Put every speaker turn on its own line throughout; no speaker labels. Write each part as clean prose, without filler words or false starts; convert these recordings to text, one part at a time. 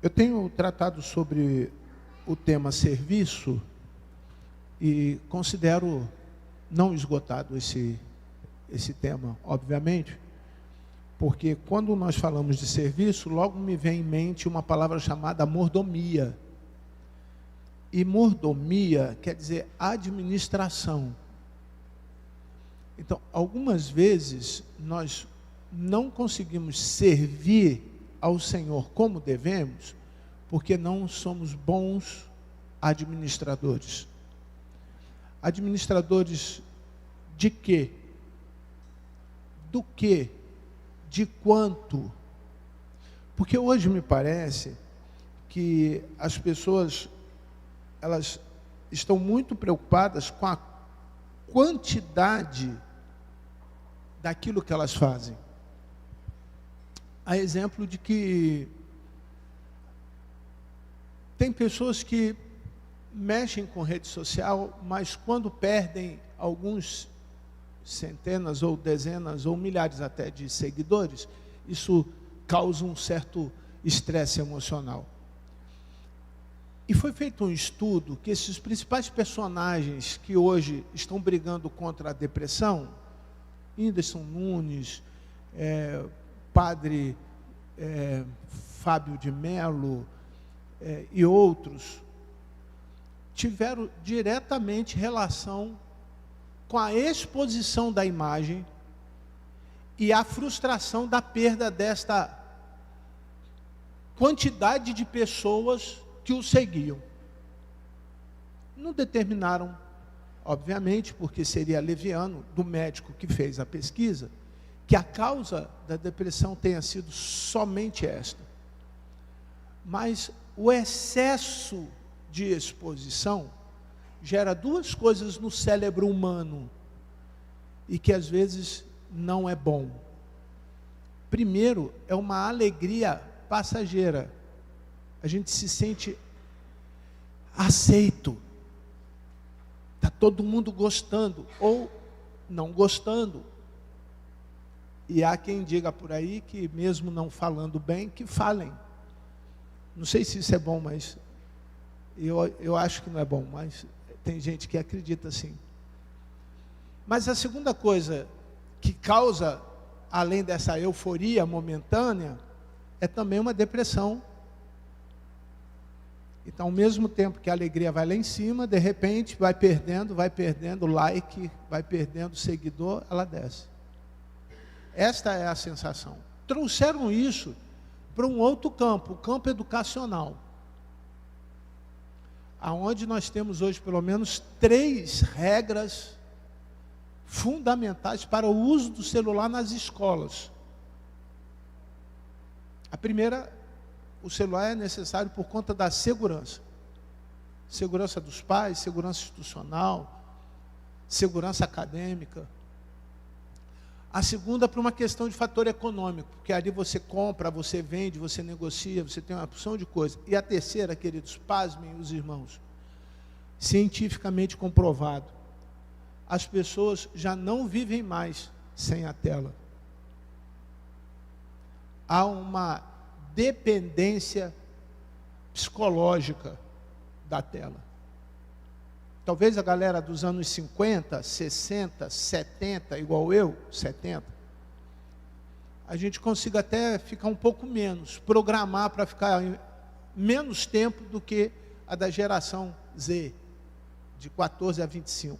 Eu tenho tratado sobre o tema serviço e considero não esgotado esse tema, obviamente, porque quando nós falamos de serviço, logo me vem em mente uma palavra chamada mordomia. E mordomia quer dizer administração. Então, algumas vezes, nós não conseguimos servir ao Senhor como devemos, porque não somos bons administradores. Administradores de quê? Do quê? De quanto? Porque hoje me parece que as pessoas, elas estão muito preocupadas com a quantidade daquilo que elas fazem. Há exemplo de que tem pessoas que mexem com rede social, mas quando perdem alguns centenas ou dezenas ou milhares até de seguidores, isso causa um certo estresse emocional. E foi feito um estudo que esses principais personagens que hoje estão brigando contra a depressão, Whindersson Nunes, Padre Fábio de Mello e outros, tiveram diretamente relação com a exposição da imagem e a frustração da perda desta quantidade de pessoas que o seguiam. Não determinaram, obviamente, porque seria leviano, do médico que fez a pesquisa, que a causa da depressão tenha sido somente esta. Mas o excesso de exposição gera duas coisas no cérebro humano e que às vezes não é bom. Primeiro, é uma alegria passageira. A gente se sente aceito. Está todo mundo gostando ou não gostando. E há quem diga por aí que mesmo não falando bem, que falem. Não sei se isso é bom, mas eu acho que não é bom, mas tem gente que acredita assim. Mas a segunda coisa que causa, além dessa euforia momentânea, é também uma depressão. Então, ao mesmo tempo que a alegria vai lá em cima, de repente vai perdendo like, vai perdendo seguidor, ela desce. Esta é a sensação. Trouxeram isso para um outro campo, o campo educacional, aonde nós temos hoje pelo menos 3 regras fundamentais para o uso do celular nas escolas. A primeira, o celular é necessário por conta da segurança. Segurança dos pais, segurança institucional, segurança acadêmica. A segunda, por uma questão de fator econômico, porque ali você compra, você vende, você negocia, você tem uma opção de coisas. E a terceira, queridos, pasmem os irmãos, cientificamente comprovado, as pessoas já não vivem mais sem a tela. Há uma dependência psicológica da tela. Talvez a galera dos anos 50, 60, 70, igual eu, 70, a gente consiga até ficar um pouco menos, programar para ficar menos tempo do que a da geração Z, de 14 a 25.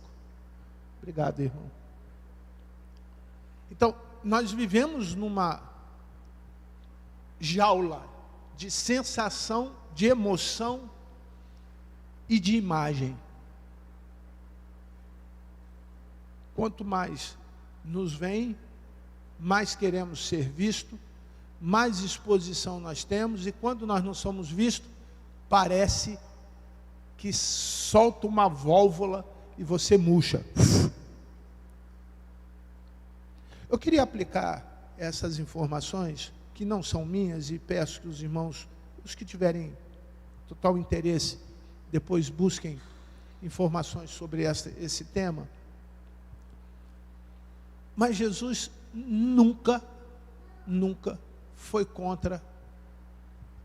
Obrigado, irmão. Então, nós vivemos numa jaula de sensação, de emoção e de imagem. Quanto mais nos vem, mais queremos ser vistos, mais exposição nós temos, e quando nós não somos vistos, parece que solta uma válvula e você murcha. Eu queria aplicar essas informações, que não são minhas, e peço que os irmãos, os que tiverem total interesse, depois busquem informações sobre esse tema. Mas Jesus nunca foi contra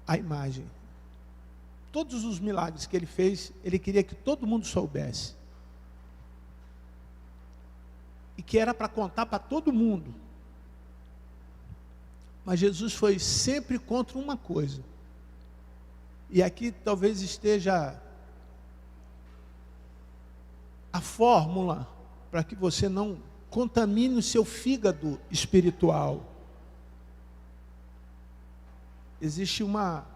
a imagem. todos os milagres que ele fez, ele queria que todo mundo soubesse. E que era para contar para todo mundo. Mas Jesus foi sempre contra uma coisa. E aqui talvez esteja a fórmula para que você não contamine o seu fígado espiritual. Existe uma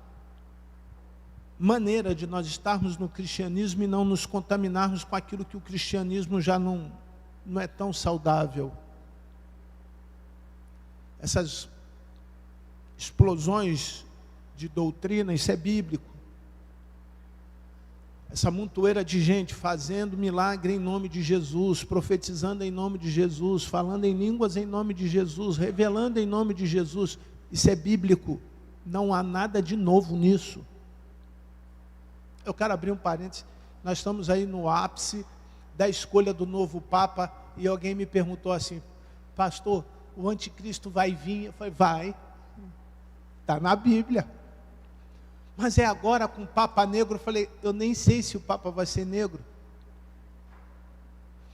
maneira de nós estarmos no cristianismo e não nos contaminarmos com aquilo que o cristianismo já não é tão saudável. Essas explosões de doutrina, isso é bíblico. Essa montoeira de gente fazendo milagre em nome de Jesus, profetizando em nome de Jesus, falando em línguas em nome de Jesus, revelando em nome de Jesus, isso é bíblico. Não há nada de novo nisso. Eu quero abrir um parênteses. Nós estamos aí no ápice da escolha do novo Papa, e alguém me perguntou assim: pastor, o anticristo vai vir? Eu falei: vai, está na Bíblia. Mas é agora com o Papa negro? Eu falei: eu nem sei se o Papa vai ser negro.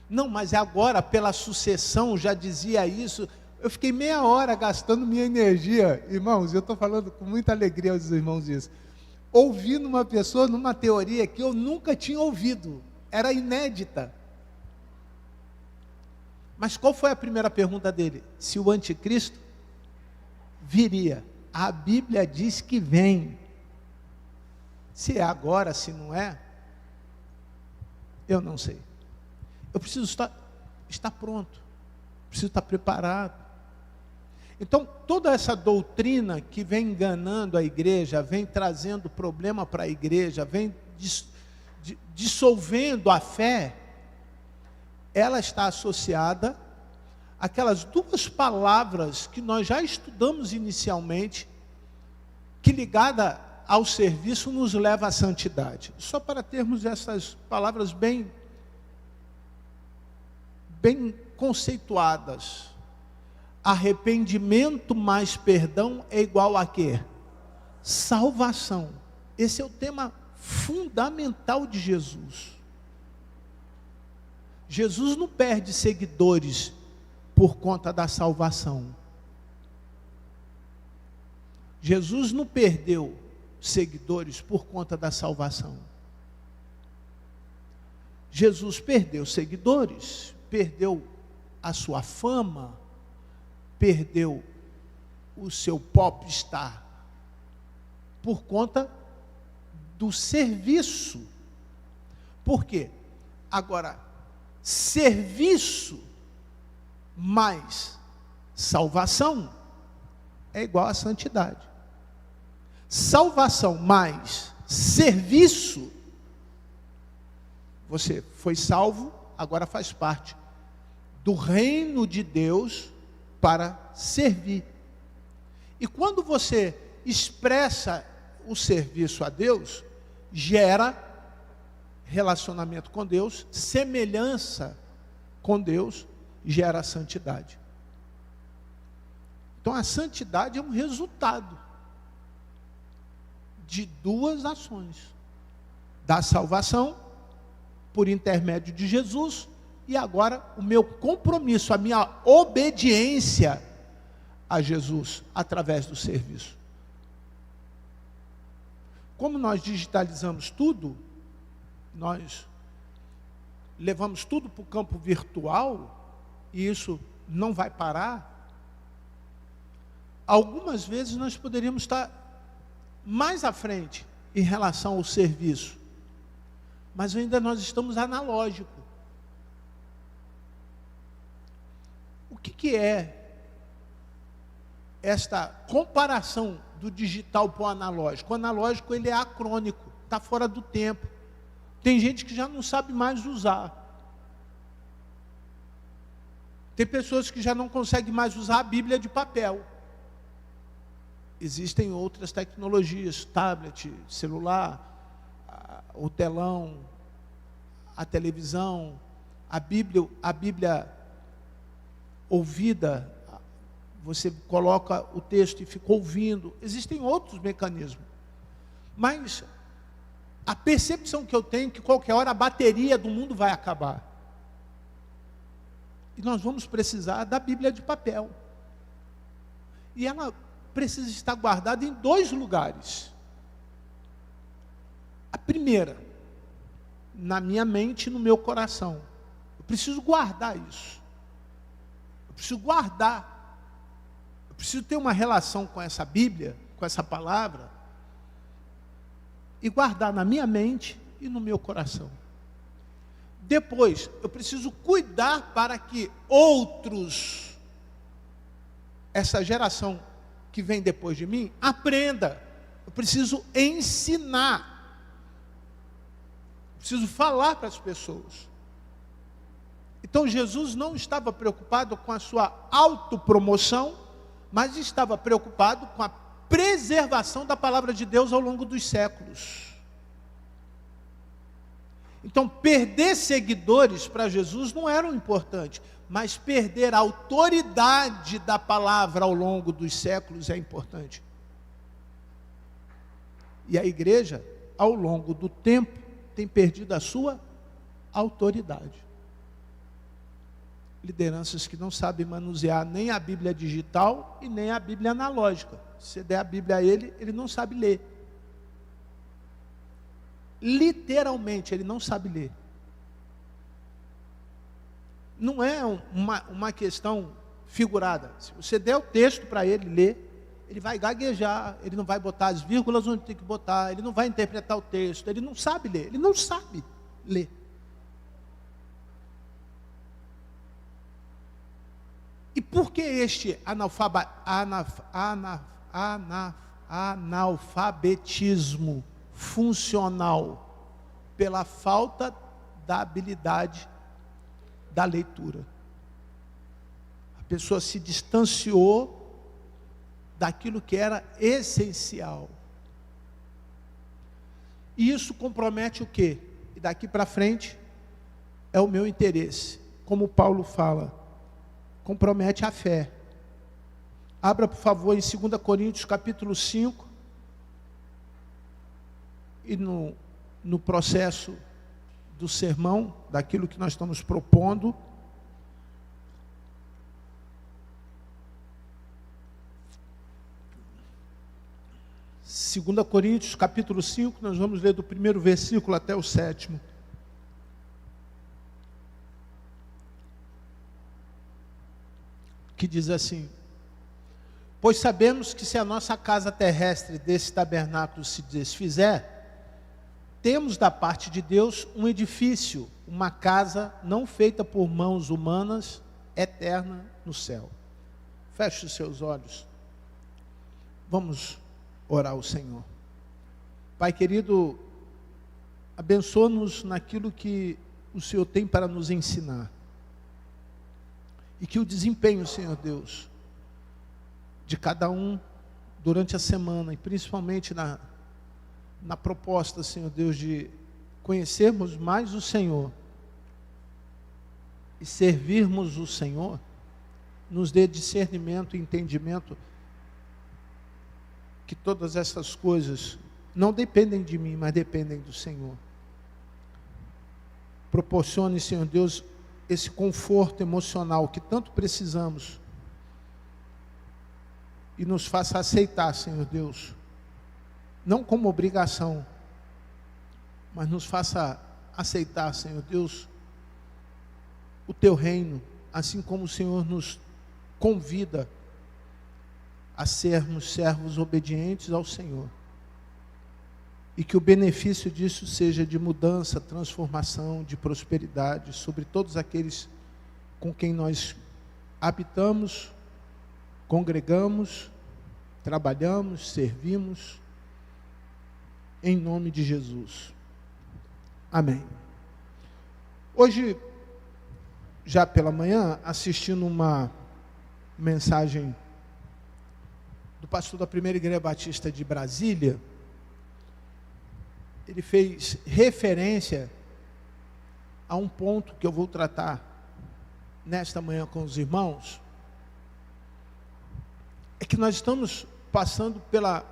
Não, mas é agora, pela sucessão, já dizia isso. Eu fiquei meia hora gastando minha energia. Irmãos, eu estou falando com muita alegria aos irmãos isso. Ouvindo uma pessoa numa teoria que eu nunca tinha ouvido. Era inédita. Mas qual foi a primeira pergunta dele? Se o anticristo viria. A Bíblia diz que vem. Se é agora, se não é, eu não sei. Eu preciso estar pronto. Preciso estar preparado. Então, toda essa doutrina que vem enganando a igreja, vem trazendo problema para a igreja, vem dissolvendo a fé, ela está associada àquelas duas palavras que nós já estudamos inicialmente, que ligada ao serviço nos leva à santidade. Só para termos essas palavras bem conceituadas. Arrependimento mais perdão é igual a quê? Salvação. Esse é o tema fundamental de Jesus. Jesus não perde seguidores por conta da salvação. Jesus não perdeu seguidores por conta da salvação. Jesus perdeu seguidores, perdeu a sua fama, perdeu o seu popstar por conta do serviço. Por quê? Agora, serviço mais salvação é igual a santidade. Salvação mais serviço, você foi salvo, agora faz parte do reino de Deus para servir. E quando você expressa o serviço a Deus, gera relacionamento com Deus, semelhança com Deus, gera santidade. Então a santidade é um resultado de duas ações: da salvação por intermédio de Jesus, e agora o meu compromisso, a minha obediência a Jesus através do serviço. Como nós digitalizamos tudo, nós levamos tudo para o campo virtual, e isso não vai parar. Algumas vezes nós poderíamos estar mais à frente em relação ao serviço, mas ainda nós estamos analógico. O que é esta comparação do digital para o analógico? O analógico, ele é acrônico, está fora do tempo. Tem gente que já não sabe mais usar. Tem pessoas que já não conseguem mais usar a Bíblia de papel. Existem outras tecnologias, tablet, celular, o telão, a televisão, a Bíblia ouvida, você coloca o texto e fica ouvindo. Existem outros mecanismos. Mas a percepção que eu tenho é que qualquer hora a bateria do mundo vai acabar. E nós vamos precisar da Bíblia de papel. E ela precisa estar guardada em 2 lugares. A primeira, na minha mente e no meu coração. Eu preciso guardar isso. Eu preciso guardar. Eu preciso ter uma relação com essa Bíblia, com essa palavra, e guardar na minha mente e no meu coração. Depois, eu preciso cuidar para que outros, essa geração que vem depois de mim, aprenda. Eu preciso ensinar. Eu preciso falar para as pessoas. Então, Jesus não estava preocupado com a sua autopromoção, mas estava preocupado com a preservação da palavra de Deus ao longo dos séculos. Então, perder seguidores para Jesus não era o importante, mas perder a autoridade da palavra ao longo dos séculos é importante. E a igreja, ao longo do tempo, tem perdido a sua autoridade. Lideranças que não sabem manusear nem a Bíblia digital e nem a Bíblia analógica. Se você der a Bíblia a ele, ele não sabe ler. Literalmente, ele não sabe ler. Não é uma questão figurada. Se você der o texto para ele ler, ele vai gaguejar, ele não vai botar as vírgulas onde tem que botar, ele não vai interpretar o texto, ele não sabe ler, ele não sabe ler. E por que este analfabetismo funcional? Pela falta da habilidade da leitura. A pessoa se distanciou daquilo que era essencial. E isso compromete o quê? E daqui para frente é o meu interesse. Como Paulo fala, compromete a fé. Abra, por favor, em 2 Coríntios, capítulo 5. E no processo do sermão, daquilo que nós estamos propondo, Segunda Coríntios, capítulo 5, nós vamos ler do 1º versículo até o 7º. Que diz assim: pois sabemos que se a nossa casa terrestre desse tabernáculo se desfizer, temos da parte de Deus um edifício, uma casa não feita por mãos humanas, eterna no céu. Feche os seus olhos. Vamos orar ao Senhor. Pai querido, abençoa-nos naquilo que o Senhor tem para nos ensinar. E que o desempenho, Senhor Deus, de cada um durante a semana, e principalmente na proposta, Senhor Deus, de conhecermos mais o Senhor e servirmos o Senhor, nos dê discernimento e entendimento que todas essas coisas não dependem de mim, mas dependem do Senhor. Proporcione, Senhor Deus, esse conforto emocional que tanto precisamos e nos faça aceitar, Senhor Deus, não como obrigação, mas nos faça aceitar, Senhor Deus, o Teu reino, assim como o Senhor nos convida a sermos servos obedientes ao Senhor. E que o benefício disso seja de mudança, transformação, de prosperidade sobre todos aqueles com quem nós habitamos, congregamos, trabalhamos, servimos, em nome de Jesus. Amém. Hoje, já pela manhã, assistindo uma mensagem do pastor da Primeira Igreja Batista de Brasília, ele fez referência a um ponto que eu vou tratar nesta manhã com os irmãos, é que nós estamos passando pela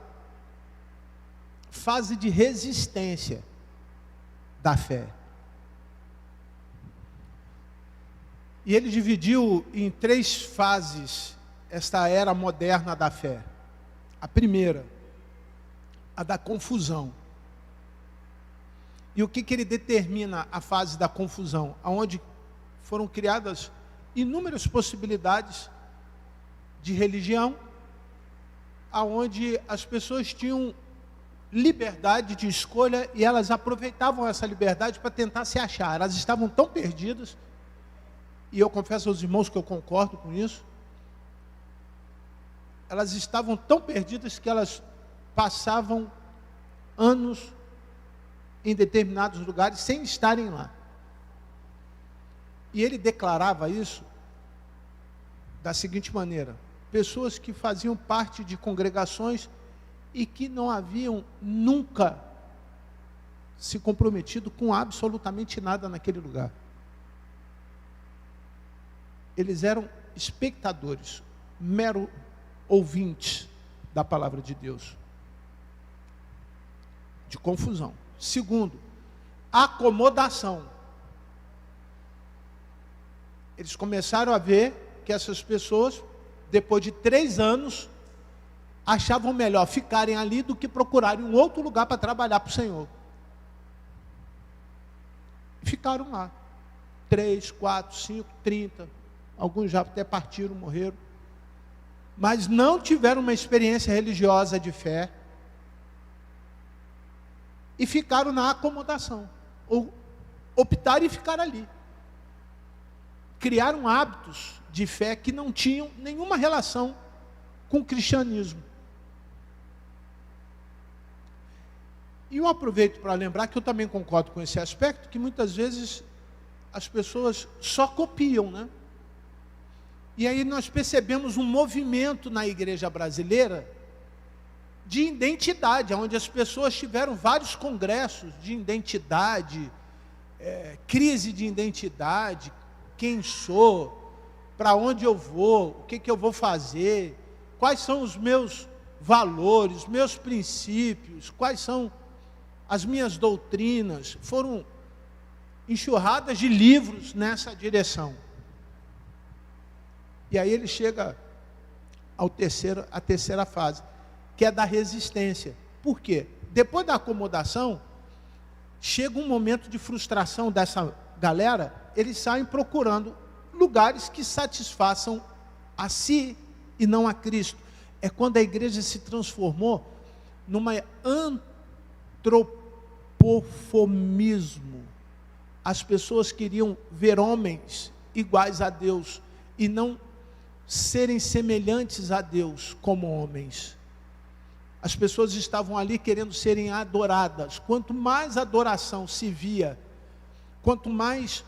fase de resistência da fé. E ele dividiu em 3 fases esta era moderna da fé. A primeira, a da confusão. E o que ele determina a fase da confusão? Onde foram criadas inúmeras possibilidades de religião, aonde as pessoas tinham liberdade de escolha e elas aproveitavam essa liberdade para tentar se achar. Elas estavam tão perdidas, e eu confesso aos irmãos que eu concordo com isso, elas estavam tão perdidas que elas passavam anos em determinados lugares sem estarem lá. E ele declarava isso da seguinte maneira: pessoas que faziam parte de congregações e que não haviam nunca se comprometido com absolutamente nada naquele lugar. Eles eram espectadores, mero ouvintes da palavra de Deus. De confusão. Segundo, acomodação. Eles começaram a ver que essas pessoas, depois de 3 anos, achavam melhor ficarem ali do que procurarem um outro lugar para trabalhar para o Senhor. E ficaram lá. 3, 4, 5, 30. Alguns já até partiram, morreram. Mas não tiveram uma experiência religiosa de fé. E ficaram na acomodação. Ou optaram em ficar ali. Criaram hábitos de fé que não tinham nenhuma relação com o cristianismo. E eu aproveito para lembrar que eu também concordo com esse aspecto, que muitas vezes as pessoas só copiam, né? E aí nós percebemos um movimento na igreja brasileira de identidade, onde as pessoas tiveram vários congressos de identidade, crise de identidade, quem sou, para onde eu vou, o que eu vou fazer, quais são os meus valores, meus princípios, quais são as minhas doutrinas. Foram enxurradas de livros nessa direção. E aí ele chega à terceira fase, que é da resistência. Por quê? Depois da acomodação, chega um momento de frustração dessa galera, eles saem procurando lugares que satisfaçam a si e não a Cristo. É quando a igreja se transformou numa antropofomismo. As pessoas queriam ver homens iguais a Deus e não serem semelhantes a Deus como homens. As pessoas estavam ali querendo serem adoradas. Quanto mais adoração se via, quanto mais,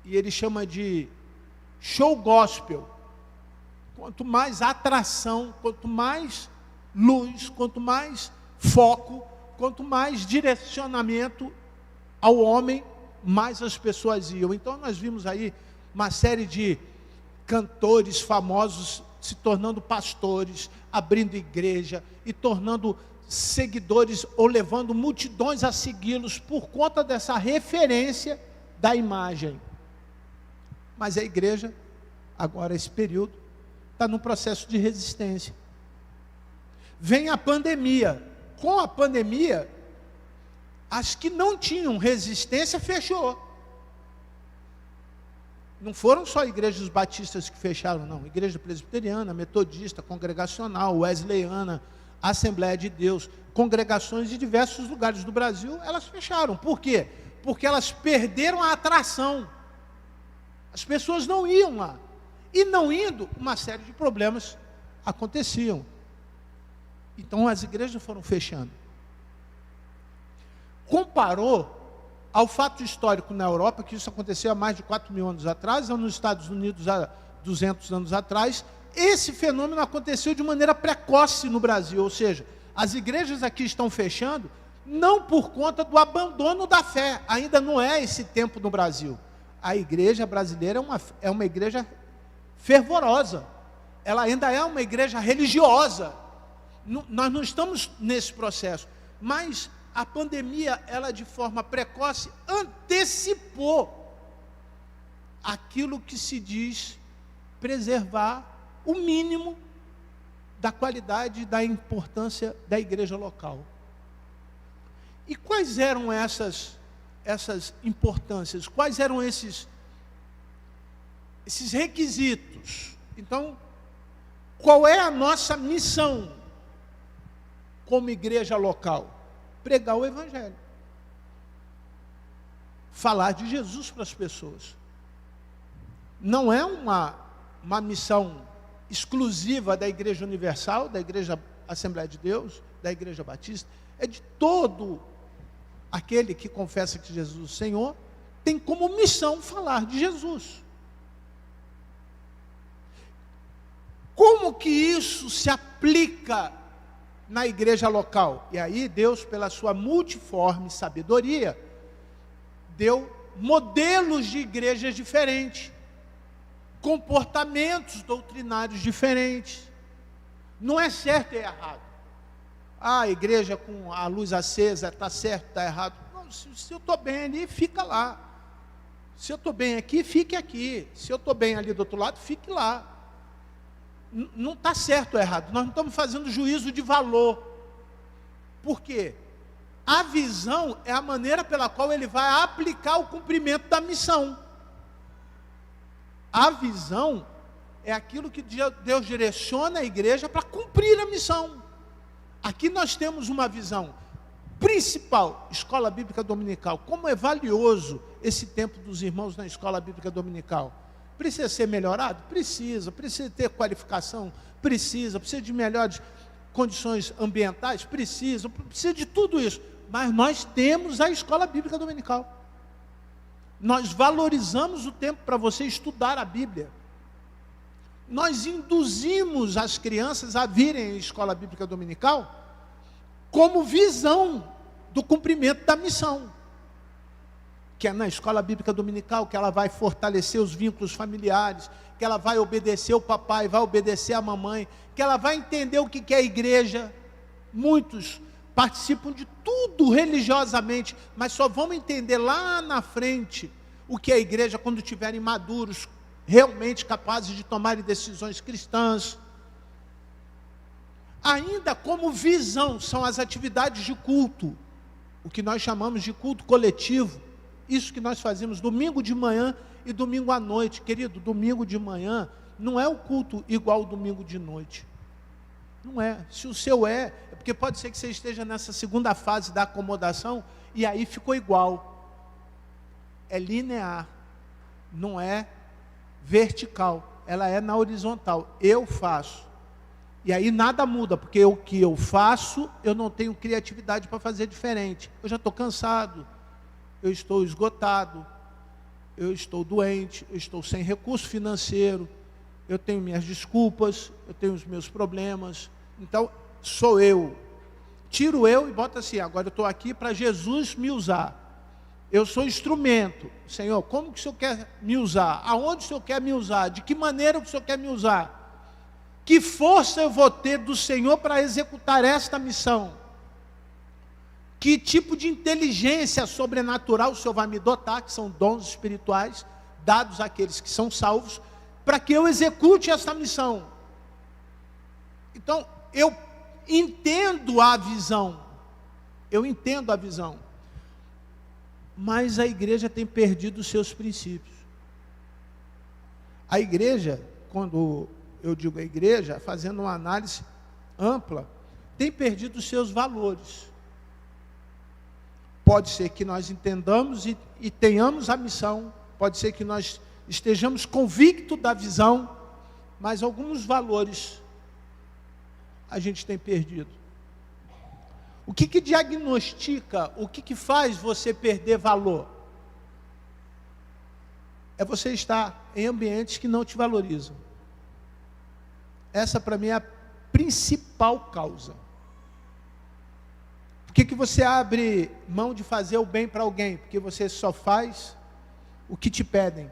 e ele chama de show gospel, quanto mais atração, quanto mais luz, quanto mais foco, quanto mais direcionamento ao homem, mais as pessoas iam. Então nós vimos aí uma série de cantores famosos se tornando pastores, abrindo igreja e tornando seguidores ou levando multidões a segui-los por conta dessa referência da imagem. Mas a igreja, agora esse período, está num processo de resistência. Vem a pandemia. Com a pandemia, as que não tinham resistência fechou. Não foram só igrejas batistas que fecharam, não. Igreja presbiteriana, metodista, congregacional, wesleyana, Assembleia de Deus, congregações de diversos lugares do Brasil, elas fecharam. Por quê? Porque elas perderam a atração. As pessoas não iam lá. E não indo, uma série de problemas aconteciam. Então as igrejas foram fechando. Comparou ao fato histórico na Europa, que isso aconteceu há mais de 4.000 anos atrás, ou nos Estados Unidos há 200 anos atrás, esse fenômeno aconteceu de maneira precoce no Brasil, ou seja, as igrejas aqui estão fechando, não por conta do abandono da fé, ainda não é esse tempo no Brasil. A igreja brasileira é uma igreja fervorosa, ela ainda é uma igreja religiosa, nós não estamos nesse processo, mas a pandemia, ela de forma precoce, antecipou aquilo que se diz preservar o mínimo da qualidade e da importância da igreja local. E quais eram essas importâncias? Quais eram esses requisitos? Então, qual é a nossa missão como igreja local? Pregar o Evangelho. Falar de Jesus para as pessoas. Não é uma missão exclusiva da Igreja Universal, da Igreja Assembleia de Deus, da Igreja Batista, é de todo aquele que confessa que Jesus é o Senhor, tem como missão falar de Jesus. Como que isso se aplica na igreja local? E aí Deus, pela sua multiforme sabedoria, deu modelos de igrejas diferentes, comportamentos doutrinários diferentes. Não é certo e errado. A igreja com a luz acesa, está certo, está errado. Não, se eu estou bem ali, fica lá. Se eu estou bem aqui, fique aqui. Se eu estou bem ali do outro lado, fique lá. Não está certo ou errado. Nós não estamos fazendo juízo de valor. Por quê? A visão é a maneira pela qual ele vai aplicar o cumprimento da missão. A visão é aquilo que Deus direciona a igreja para cumprir a missão. Aqui nós temos uma visão principal, escola bíblica dominical. Como é valioso esse tempo dos irmãos na escola bíblica dominical. Precisa ser melhorado? Precisa ter qualificação? Precisa de melhores condições ambientais? Precisa de tudo isso. Mas nós temos a escola bíblica dominical. Nós valorizamos o tempo para você estudar a Bíblia. Nós induzimos as crianças a virem à escola bíblica dominical como visão do cumprimento da missão. Que é na escola bíblica dominical que ela vai fortalecer os vínculos familiares, que ela vai obedecer o papai, vai obedecer a mamãe, que ela vai entender o que é a igreja. Muitos participam de tudo religiosamente, mas só vão entender lá na frente o que é a igreja quando estiverem maduros, realmente capazes de tomarem decisões cristãs. Ainda como visão, são as atividades de culto, o que nós chamamos de culto coletivo. Isso que nós fazemos domingo de manhã e domingo à noite. Querido, domingo de manhã não é o culto igual ao domingo de noite. Não é. Se o seu é porque pode ser que você esteja nessa segunda fase da acomodação e aí ficou igual. É linear, não é vertical, ela é na horizontal. Eu faço. E aí nada muda, porque o que eu faço, eu não tenho criatividade para fazer diferente. Eu já estou cansado, eu estou esgotado, eu estou doente, eu estou sem recurso financeiro, eu tenho minhas desculpas, eu tenho os meus problemas. Então, sou eu. Tiro eu e boto assim, agora eu estou aqui para Jesus me usar. Eu sou instrumento. Senhor, como que o Senhor quer me usar? Aonde o Senhor quer me usar? De que maneira o Senhor quer me usar? Que força eu vou ter do Senhor para executar esta missão? Que tipo de inteligência sobrenatural o Senhor vai me dotar, que são dons espirituais, dados àqueles que são salvos, para que eu execute esta missão? Então, eu entendo a visão. Eu entendo a visão. Mas a igreja tem perdido os seus princípios. A igreja, quando eu digo a igreja, fazendo uma análise ampla, tem perdido os seus valores. Pode ser que nós entendamos e tenhamos a missão, pode ser que nós estejamos convictos da visão, mas alguns valores a gente tem perdido. O que diagnostica, o que faz você perder valor? É você estar em ambientes que não te valorizam. Essa para mim é a principal causa. Por que você abre mão de fazer o bem para alguém? Porque você só faz o que te pedem.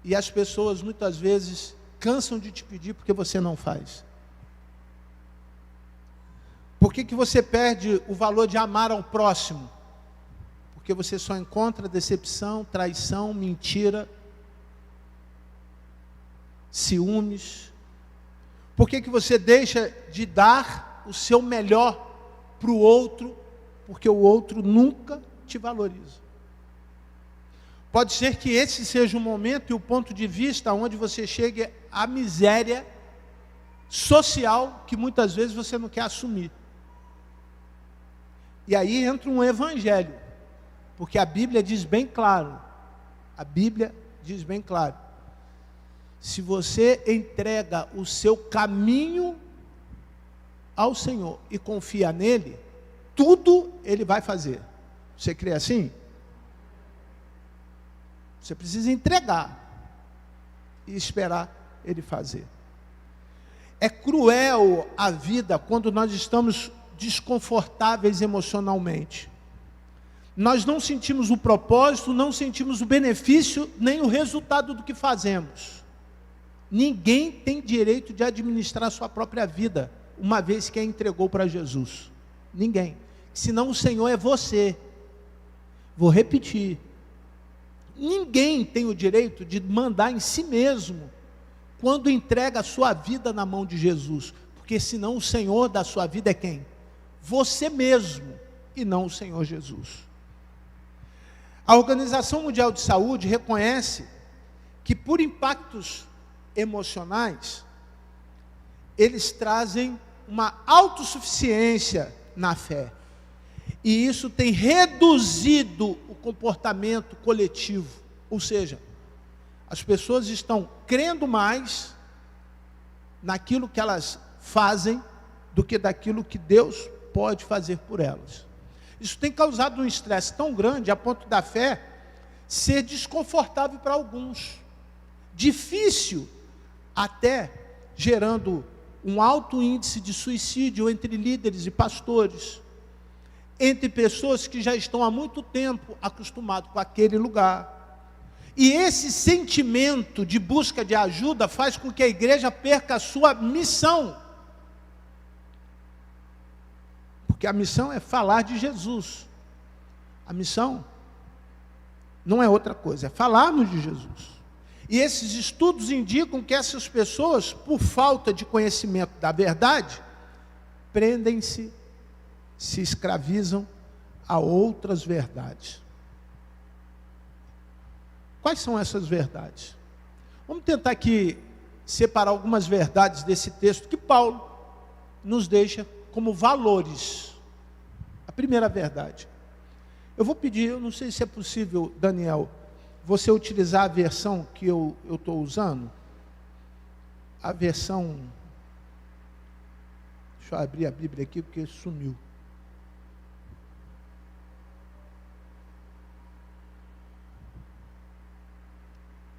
E as pessoas muitas vezes cansam de te pedir porque você não faz. Por que você perde o valor de amar ao próximo? Porque você só encontra decepção, traição, mentira, ciúmes. Por que você deixa de dar o seu melhor para o outro? Porque o outro nunca te valoriza. Pode ser que esse seja o momento e o ponto de vista onde você chegue à miséria social que muitas vezes você não quer assumir. E aí entra um evangelho, porque a Bíblia diz bem claro, se você entrega o seu caminho ao Senhor e confia nele, tudo Ele vai fazer. Você crê assim? Você precisa entregar e esperar Ele fazer. É cruel a vida quando nós estamos desconfortáveis emocionalmente. Nós não sentimos o propósito, não sentimos o benefício, nem o resultado do que fazemos. Ninguém tem direito de administrar a sua própria vida, uma vez que a entregou para Jesus. Ninguém. Senão o Senhor é você. Vou repetir. Ninguém tem o direito de mandar em si mesmo, quando entrega a sua vida na mão de Jesus. Porque senão o Senhor da sua vida é quem? Você mesmo, e não o Senhor Jesus. A Organização Mundial de Saúde reconhece que por impactos emocionais, eles trazem uma autossuficiência na fé. E isso tem reduzido o comportamento coletivo. Ou seja, as pessoas estão crendo mais naquilo que elas fazem do que daquilo que Deus pode fazer por elas. Isso tem causado um estresse tão grande a ponto da fé ser desconfortável para alguns. Difícil, até gerando um alto índice de suicídio entre líderes e pastores, entre pessoas que já estão há muito tempo acostumadas com aquele lugar. E esse sentimento de busca de ajuda faz com que a igreja perca a sua missão. Porque a missão é falar de Jesus. A missão não é outra coisa, é falarmos de Jesus. E esses estudos indicam que essas pessoas, por falta de conhecimento da verdade, prendem-se, se escravizam a outras verdades. Quais são essas verdades? Vamos tentar aqui separar algumas verdades desse texto que Paulo nos deixa como valores. A primeira verdade. Eu vou pedir, eu não sei se é possível, Daniel, você utilizar a versão que eu estou usando. A versão... Deixa eu abrir a Bíblia aqui, porque sumiu.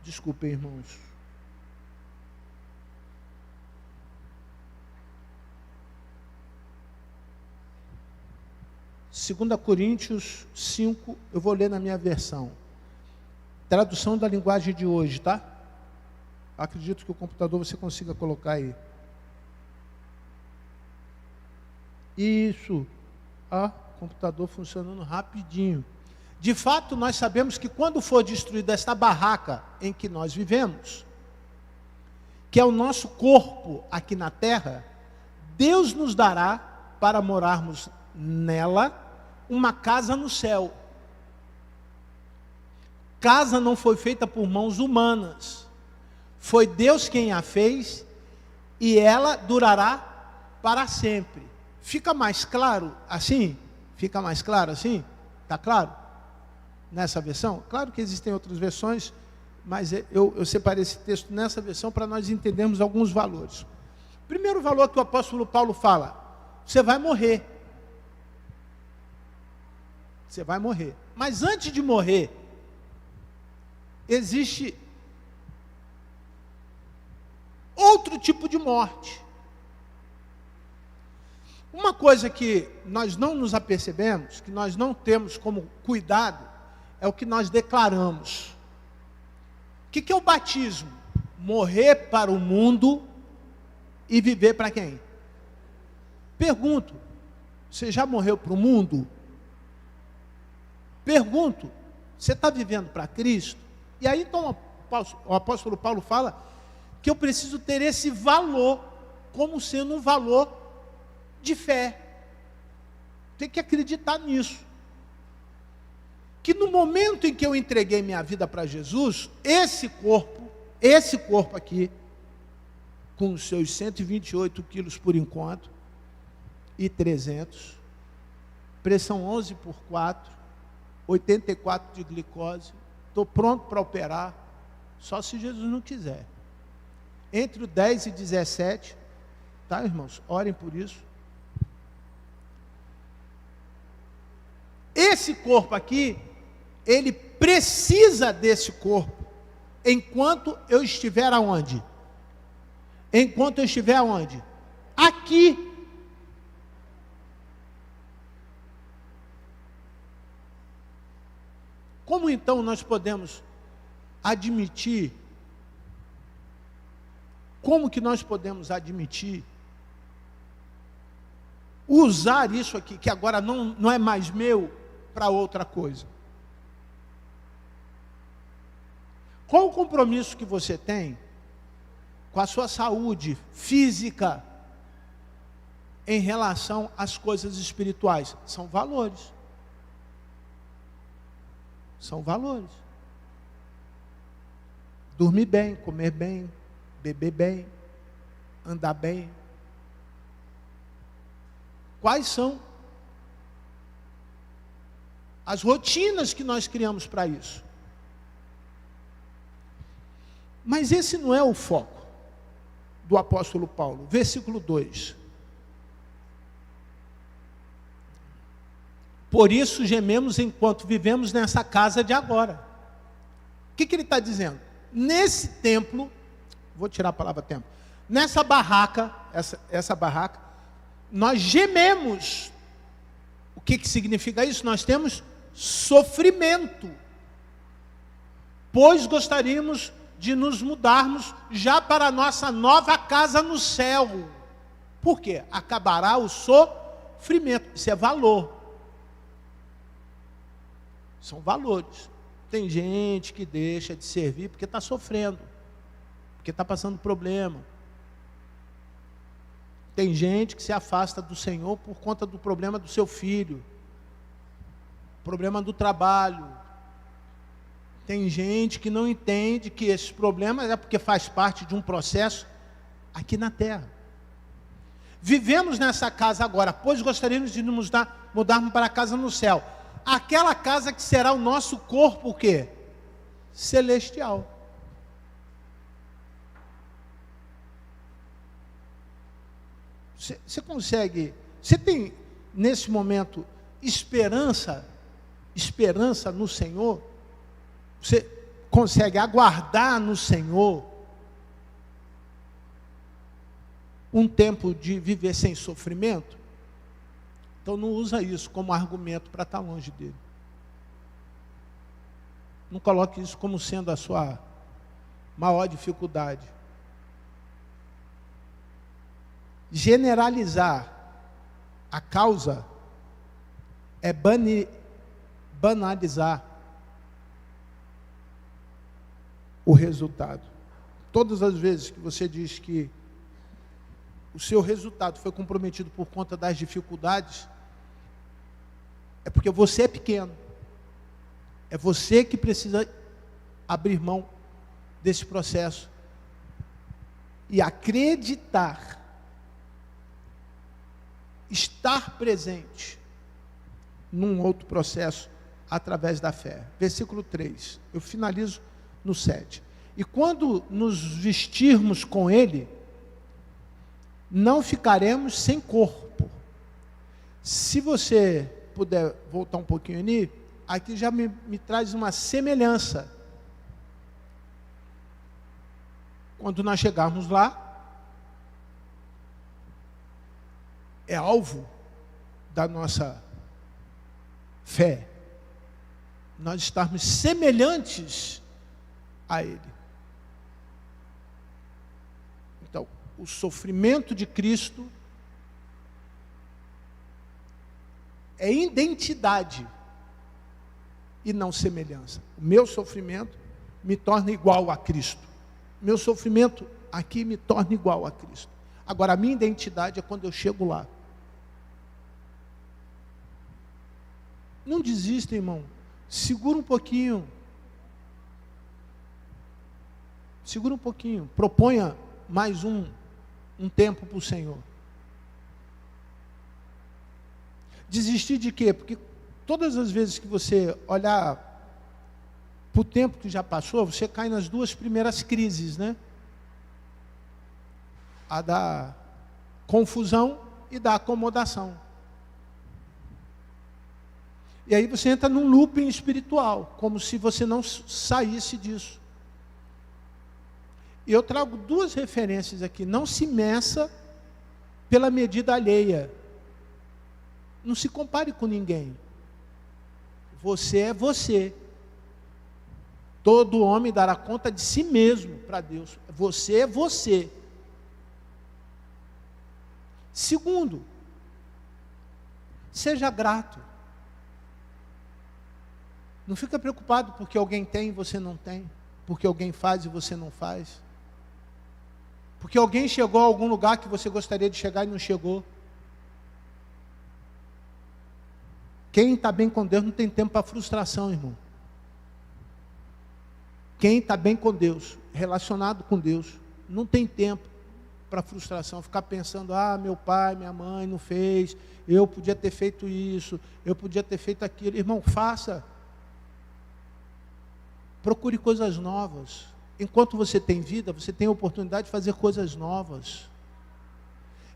Desculpem, irmãos. Segunda Coríntios 5, eu vou ler na minha versão. Tradução da linguagem de hoje, tá? Acredito que o computador você consiga colocar aí. Isso. Computador funcionando rapidinho. De fato, nós sabemos que quando for destruída esta barraca em que nós vivemos, que é o nosso corpo aqui na terra, Deus nos dará, para morarmos nela, uma casa no céu. Casa não foi feita por mãos humanas. Foi Deus quem a fez e ela durará para sempre. Fica mais claro assim? Fica mais claro assim? Está claro? Nessa versão? Claro que existem outras versões, mas eu separei esse texto nessa versão para nós entendermos alguns valores. Primeiro valor que o apóstolo Paulo fala: você vai morrer. Você vai morrer. Mas antes de morrer, existe outro tipo de morte. Uma coisa que nós não nos apercebemos, que nós não temos como cuidado, é o que nós declaramos. O que é o batismo? Morrer para o mundo e viver para quem? Pergunto, Você já morreu para o mundo? Pergunto, você está vivendo para Cristo? E aí então o apóstolo Paulo fala que eu preciso ter esse valor como sendo um valor de fé. Tem que acreditar nisso. Que no momento em que eu entreguei minha vida para Jesus, esse corpo aqui, com os seus 128 quilos por enquanto, e 300, pressão 11/4, 84 de glicose, estou pronto para operar, só se Jesus não quiser. Entre o 10 e 17, tá, irmãos? Orem por isso. Esse corpo aqui, ele precisa desse corpo, enquanto eu estiver aonde? Enquanto eu estiver aonde? Aqui. Como então nós podemos admitir? Como que nós podemos admitir usar isso aqui, que agora não é mais meu, para outra coisa? Qual o compromisso que você tem com a sua saúde física em relação às coisas espirituais? São valores. São valores. Dormir bem, comer bem, beber bem, andar bem. Quais são as rotinas que nós criamos para isso? Mas esse não é o foco do apóstolo Paulo. Versículo 2. Por isso gememos enquanto vivemos nessa casa de agora. O que ele está dizendo? Nesse templo, vou tirar a palavra templo, nessa barraca, essa barraca, nós gememos. O que significa isso? Nós temos sofrimento, pois gostaríamos de nos mudarmos já para a nossa nova casa no céu. Por quê? Acabará o sofrimento. Isso é valor. São valores. Tem gente que deixa de servir porque está sofrendo, porque está passando problema. Tem gente que se afasta do Senhor por conta do problema do seu filho, problema do trabalho. Tem gente que não entende que esses problemas é porque faz parte de um processo aqui na terra. Vivemos nessa casa agora, pois gostaríamos de nos mudarmos para a casa no céu. Aquela casa que será o nosso corpo, o quê? Celestial. Você consegue, você tem nesse momento esperança no Senhor? Você consegue aguardar no Senhor um tempo de viver sem sofrimento? Então não usa isso como argumento para estar longe dele. Não coloque isso como sendo a sua maior dificuldade. Generalizar a causa é banalizar o resultado. Todas as vezes que você diz que o seu resultado foi comprometido por conta das dificuldades, é porque você é pequeno. É você que precisa abrir mão desse processo e acreditar, estar presente num outro processo através da fé. Versículo 3, eu finalizo no 7. E quando nos vestirmos com Ele, não ficaremos sem corpo. Se você puder voltar um pouquinho ali, aqui já me traz uma semelhança. Quando nós chegarmos lá, é alvo da nossa fé, nós estarmos semelhantes a Ele. Então, o sofrimento de Cristo é identidade e não semelhança. O meu sofrimento me torna igual a Cristo. Meu sofrimento aqui me torna igual a Cristo. Agora, a minha identidade é quando eu chego lá. Não desista, irmão. Segura um pouquinho. Segura um pouquinho. Proponha mais um tempo para o Senhor. Desistir de quê? Porque todas as vezes que você olhar para o tempo que já passou, você cai nas duas primeiras crises, né? A da confusão e da acomodação. E aí você entra num looping espiritual, como se você não saísse disso. E eu trago duas referências aqui. Não se meça pela medida alheia. Não se compare com ninguém. Você é você. Todo homem dará conta de si mesmo para Deus. Você é você. Segundo, seja grato. Não fica preocupado porque alguém tem e você não tem. Porque alguém faz e você não faz. Porque alguém chegou a algum lugar que você gostaria de chegar e não chegou. Quem está bem com Deus não tem tempo para frustração, irmão. Quem está bem com Deus, relacionado com Deus, não tem tempo para frustração. Ficar pensando, meu pai, minha mãe não fez, eu podia ter feito isso, eu podia ter feito aquilo. Irmão, faça. Procure coisas novas. Enquanto você tem vida, você tem a oportunidade de fazer coisas novas.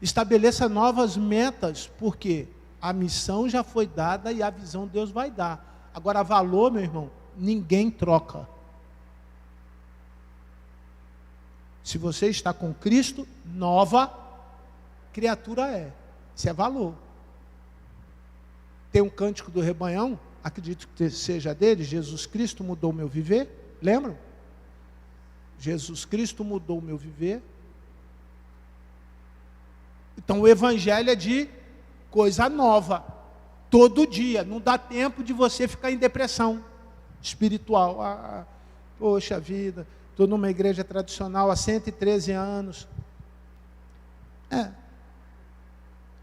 Estabeleça novas metas, porque a missão já foi dada e a visão Deus vai dar. Agora, valor, meu irmão, ninguém troca. Se você está com Cristo, nova criatura é. Isso é valor. Tem um cântico do Rebanhão, acredito que seja dele, Jesus Cristo mudou o meu viver. Lembram? Jesus Cristo mudou o meu viver. Então o Evangelho é de coisa nova, todo dia. Não dá tempo de você ficar em depressão espiritual. Poxa vida, estou numa igreja tradicional há 113 anos.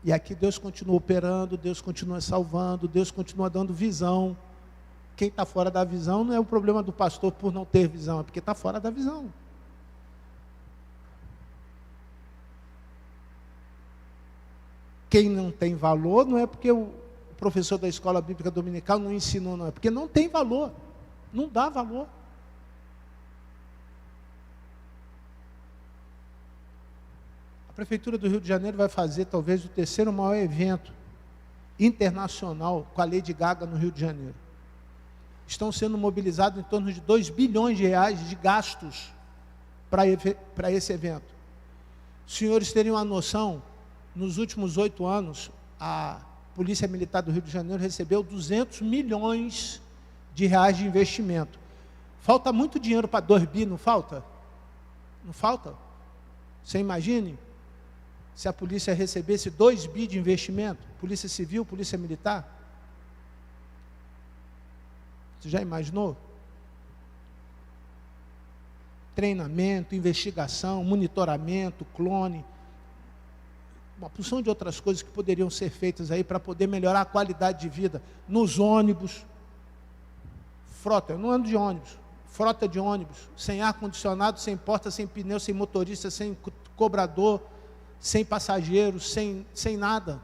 E aqui Deus continua operando, Deus continua salvando, Deus continua dando visão. Quem está fora da visão não é o problema do pastor por não ter visão, é porque está fora da visão. Quem não tem valor não é porque o professor da escola bíblica dominical não ensinou, não, é porque não tem valor, não dá valor. A Prefeitura do Rio de Janeiro vai fazer talvez o terceiro maior evento internacional com a Lady Gaga no Rio de Janeiro. Estão sendo mobilizados em torno de 2 bilhões de reais de gastos para esse evento. Os senhores teriam uma noção, nos últimos 8 anos, a Polícia Militar do Rio de Janeiro recebeu 200 milhões de reais de investimento. Falta muito dinheiro para 2 bi, não falta? Não falta? Você imagine se a polícia recebesse 2 bi de investimento, Polícia Civil, Polícia Militar? Você já imaginou? Treinamento, investigação, monitoramento, clone, uma porção de outras coisas que poderiam ser feitas aí para poder melhorar a qualidade de vida nos ônibus. Frota, eu não ando de ônibus, frota de ônibus, sem ar-condicionado, sem porta, sem pneu, sem motorista, sem cobrador, sem passageiros, sem nada.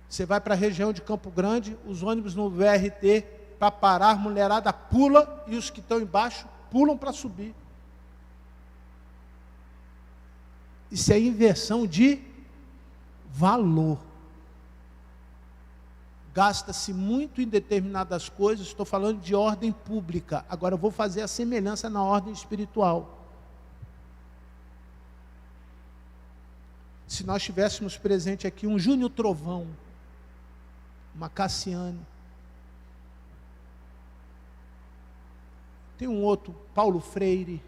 Você vai para a região de Campo Grande, os ônibus no VRT, para parar, a mulherada pula e os que estão embaixo pulam para subir. Isso é inversão de valor. Gasta-se muito em determinadas coisas, estou falando de ordem pública. Agora eu vou fazer a semelhança na ordem espiritual. Se nós tivéssemos presente aqui um Júnior Trovão, uma Cassiane, tem um outro, Paulo Freire,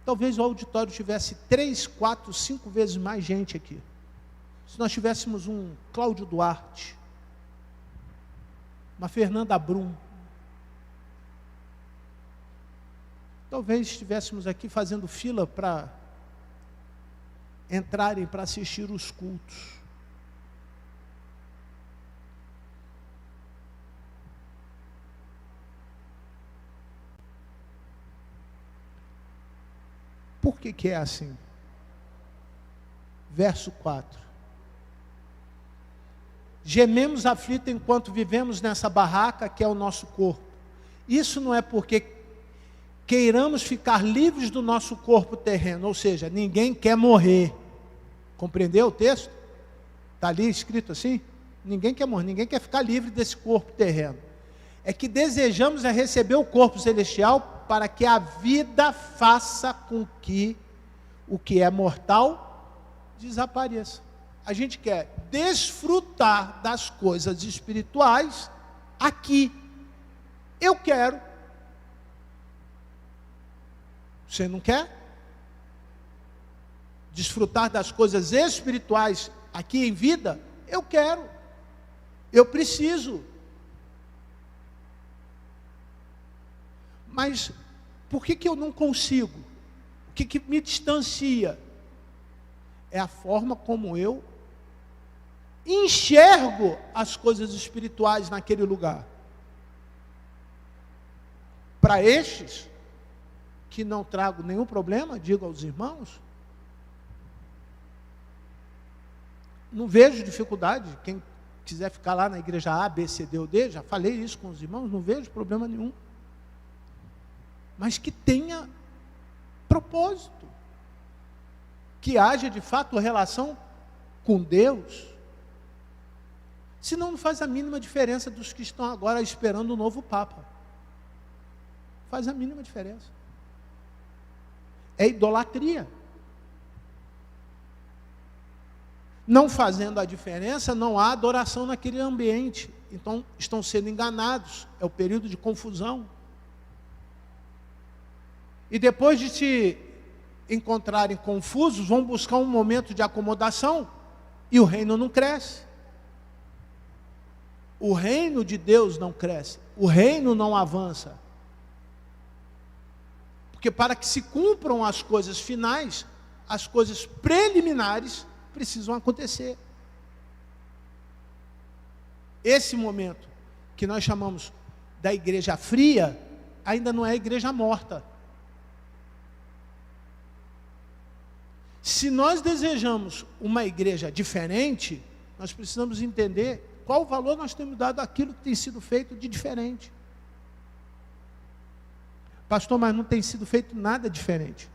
talvez o auditório tivesse 3, 4, 5 vezes mais gente aqui. se nós tivéssemos um Cláudio Duarte, uma Fernanda Brum, talvez estivéssemos aqui fazendo fila para entrarem para assistir os cultos. Por que é assim? Verso 4. Gememos aflitos enquanto vivemos nessa barraca que é o nosso corpo. Isso não é porque queiramos ficar livres do nosso corpo terreno, ou seja, ninguém quer morrer. Compreendeu o texto? Está ali escrito assim? Ninguém quer morrer, ninguém quer ficar livre desse corpo terreno. É que desejamos receber o corpo celestial para que a vida faça com que o que é mortal desapareça. A gente quer desfrutar das coisas espirituais aqui. Eu quero. Você não quer? Desfrutar das coisas espirituais aqui em vida? Eu quero. Eu preciso. Mas por que eu não consigo? O que me distancia? É a forma como eu enxergo as coisas espirituais naquele lugar. Para estes, que não trago nenhum problema, digo aos irmãos, não vejo dificuldade. Quem quiser ficar lá na igreja A, B, C, D ou D, já falei isso com os irmãos, não vejo problema nenhum. Mas que tenha propósito, que haja de fato relação com Deus. Senão não faz a mínima diferença dos que estão agora esperando o novo Papa. Faz a mínima diferença. É idolatria. Não fazendo a diferença, não há adoração naquele ambiente. Então estão sendo enganados. É o período de confusão. E depois de se encontrarem confusos, vão buscar um momento de acomodação e o reino não cresce. O reino de Deus não cresce. O reino não avança. Porque para que se cumpram as coisas finais, as coisas preliminares precisam acontecer. Esse momento que nós chamamos da igreja fria, ainda não é a igreja morta. Se nós desejamos uma igreja diferente, nós precisamos entender qual o valor nós temos dado àquilo que tem sido feito de diferente. Pastor, mas não tem sido feito nada diferente.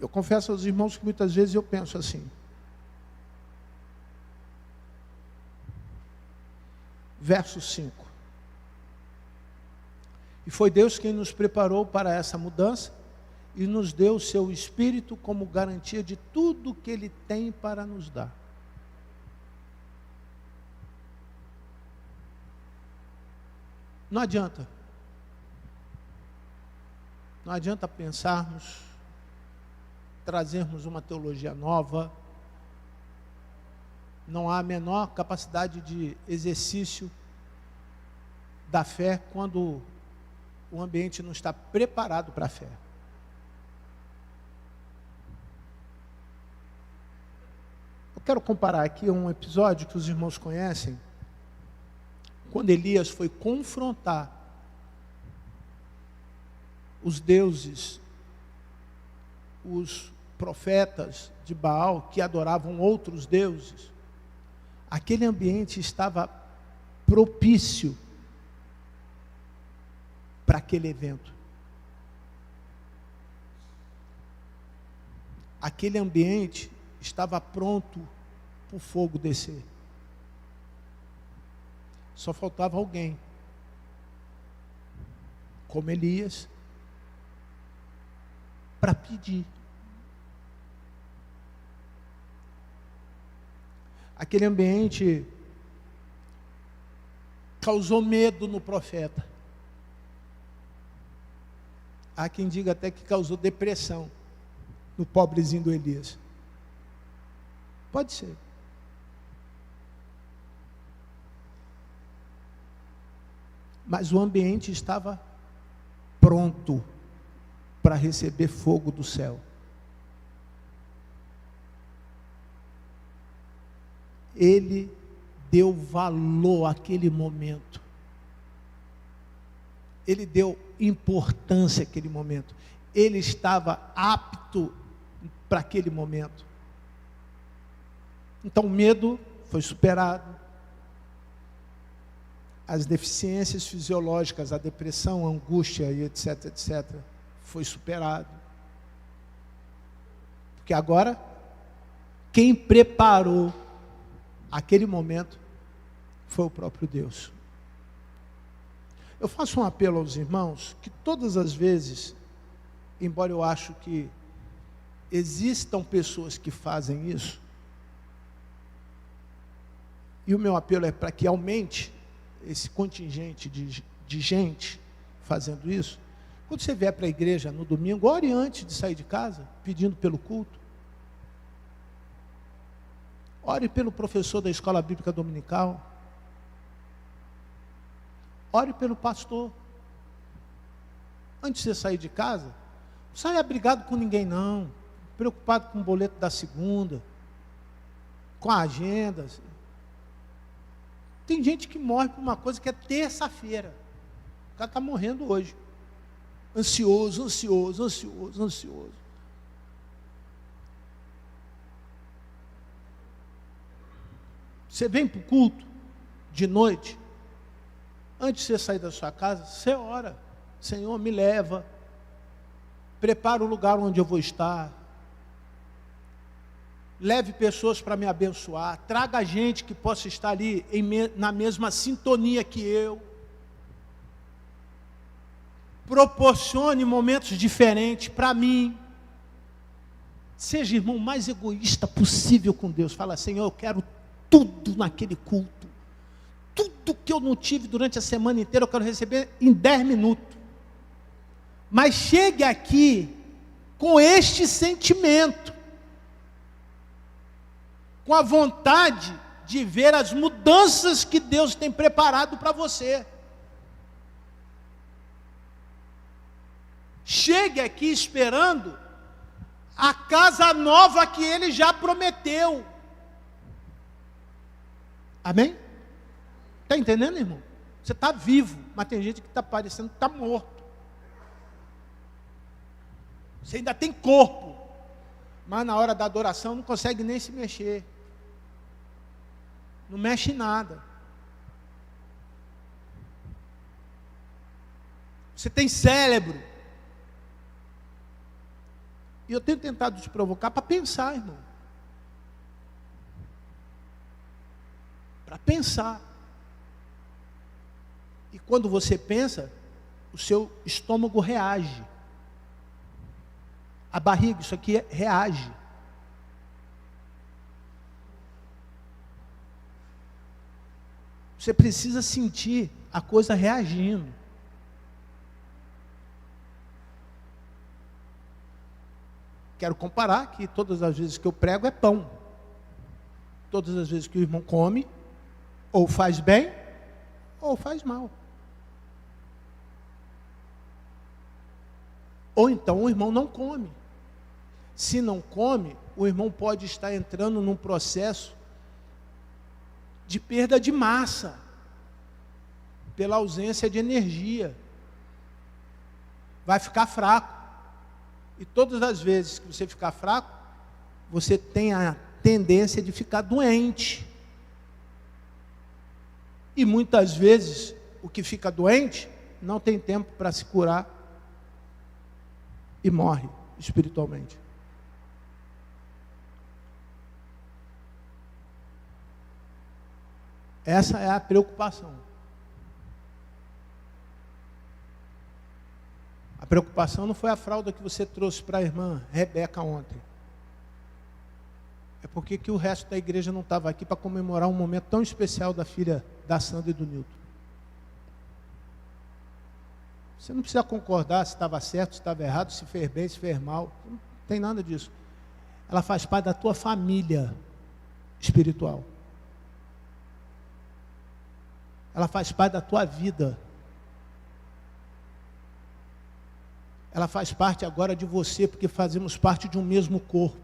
Eu confesso aos irmãos que muitas vezes eu penso assim. Verso 5. E foi Deus quem nos preparou para essa mudança e nos deu o seu Espírito como garantia de tudo que Ele tem para nos dar. Não adianta. Não adianta pensarmos, trazermos uma teologia nova. Não há a menor capacidade de exercício da fé quando o ambiente não está preparado para a fé. Eu quero comparar aqui um episódio que os irmãos conhecem, quando Elias foi confrontar os deuses, os profetas de Baal que adoravam outros deuses. Aquele ambiente estava propício para aquele evento. Aquele ambiente estava pronto para o fogo descer. Só faltava alguém, como Elias, para pedir. Aquele ambiente causou medo no profeta. Há quem diga até que causou depressão no pobrezinho do Elias. Pode ser. Mas o ambiente estava pronto para receber fogo do céu. Ele deu valor àquele momento. Ele deu importância àquele momento. Ele estava apto para aquele momento. Então o medo foi superado. As deficiências fisiológicas, a depressão, a angústia e etc, etc, foi superado. Porque agora, quem preparou aquele momento foi o próprio Deus. Eu faço um apelo aos irmãos que todas as vezes, embora eu acho que existam pessoas que fazem isso, e o meu apelo é para que aumente esse contingente de gente fazendo isso. Quando você vier para a igreja no domingo, ore antes de sair de casa, pedindo pelo culto. Ore pelo professor da escola bíblica dominical. Ore pelo pastor. Antes de você sair de casa, não saia brigado com ninguém não, preocupado com o boleto da segunda, com a agenda. Tem gente que morre por uma coisa que é terça-feira. O cara está morrendo hoje. Ansioso, ansioso, ansioso, ansioso. Você vem para o culto de noite, antes de você sair da sua casa, você ora. Senhor, me leva. Prepara o lugar onde eu vou estar. Leve pessoas para me abençoar. Traga gente que possa estar ali na mesma sintonia que eu. Proporcione momentos diferentes para mim. Seja, irmão, o mais egoísta possível com Deus. Fala, Senhor, eu quero tudo naquele culto. Tudo que eu não tive durante a semana inteira, eu quero receber em 10 minutos. Mas chegue aqui com este sentimento. Com a vontade de ver as mudanças que Deus tem preparado para você. Chegue aqui esperando a casa nova que Ele já prometeu. Amém? Está entendendo, irmão? Você está vivo, mas tem gente que está parecendo que está morto. Você ainda tem corpo, mas na hora da adoração não consegue nem se mexer. Não mexe em nada. Você tem cérebro. E eu tenho tentado te provocar para pensar, irmão. Para pensar. E quando você pensa, o seu estômago reage. A barriga, isso aqui reage. Você precisa sentir a coisa reagindo. Quero comparar que todas as vezes que eu prego é pão. Todas as vezes que o irmão come, ou faz bem, ou faz mal. Ou então o irmão não come. Se não come, o irmão pode estar entrando num processo de perda de massa, pela ausência de energia. Vai ficar fraco. E todas as vezes que você ficar fraco, você tem a tendência de ficar doente. E muitas vezes, o que fica doente, não tem tempo para se curar e morre espiritualmente. Essa é a preocupação. A preocupação não foi a fralda que você trouxe para a irmã Rebeca ontem. É porque que o resto da igreja não estava aqui para comemorar um momento tão especial da filha da Sandra e do Nilton. Você não precisa concordar se estava certo, se estava errado, se fez bem, se fez mal. Não tem nada disso. Ela faz parte da tua família espiritual. Ela faz parte da tua vida. Ela faz parte agora de você, porque fazemos parte de um mesmo corpo.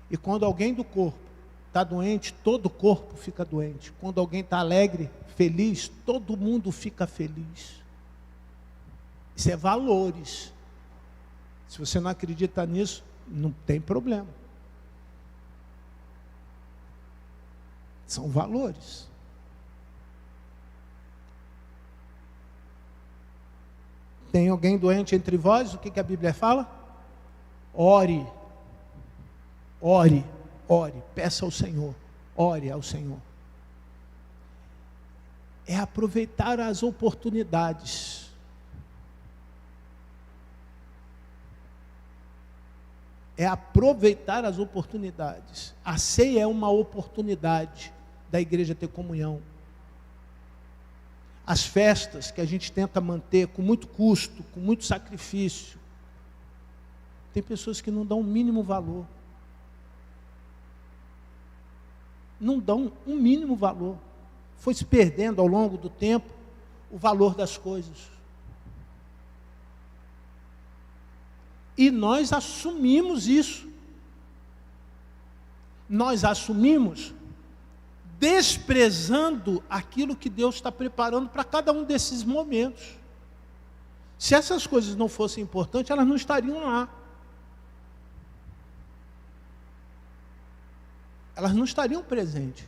E quando alguém do corpo está doente, todo o corpo fica doente. Quando alguém está alegre, feliz, todo mundo fica feliz. Isso é valores. Se você não acredita nisso, não tem problema. São valores. Tem alguém doente entre vós? O que a Bíblia fala? Ore. Ore, ore, peça ao Senhor, ore ao Senhor. É aproveitar as oportunidades. É aproveitar as oportunidades. A ceia é uma oportunidade da igreja ter comunhão. As festas que a gente tenta manter com muito custo, com muito sacrifício, tem pessoas que não dão o mínimo valor. Não dão um mínimo valor. Foi se perdendo ao longo do tempo o valor das coisas. E nós assumimos isso. Nós assumimos desprezando aquilo que Deus está preparando para cada um desses momentos. Se essas coisas não fossem importantes, elas não estariam lá. Elas não estariam presentes.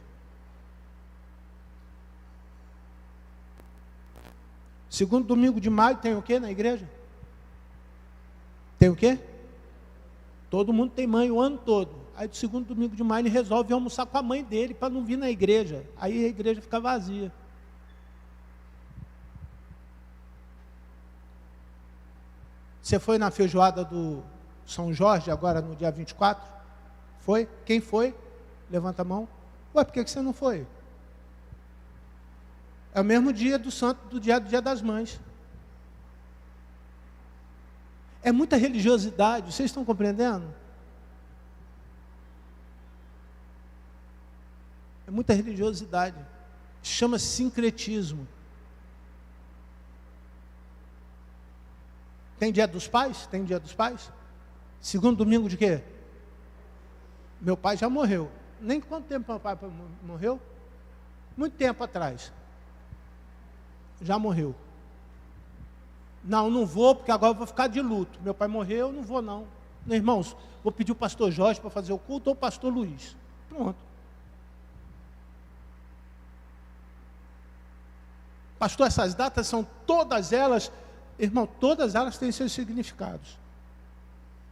Segundo domingo de maio tem o quê na igreja? Tem o quê? Todo mundo tem mãe o ano todo. Aí do segundo domingo de maio ele resolve almoçar com a mãe dele para não vir na igreja. Aí a igreja fica vazia. Você foi na feijoada do São Jorge agora no dia 24? Foi? Quem foi? Levanta a mão. Ué, por que você não foi? É o mesmo dia do santo, do dia das mães. É muita religiosidade, vocês estão compreendendo? É muita religiosidade. Chama-se sincretismo. Tem dia dos pais? Tem dia dos pais? Segundo domingo de quê? Meu pai já morreu. Nem quanto tempo meu pai morreu? Muito tempo atrás. Já morreu. Não vou, porque agora eu vou ficar de luto. Meu pai morreu, não vou não. Irmãos, vou pedir o pastor Jorge para fazer o culto ou o pastor Luiz. Pronto. Pastor, essas datas são todas elas, irmão, todas elas têm seus significados.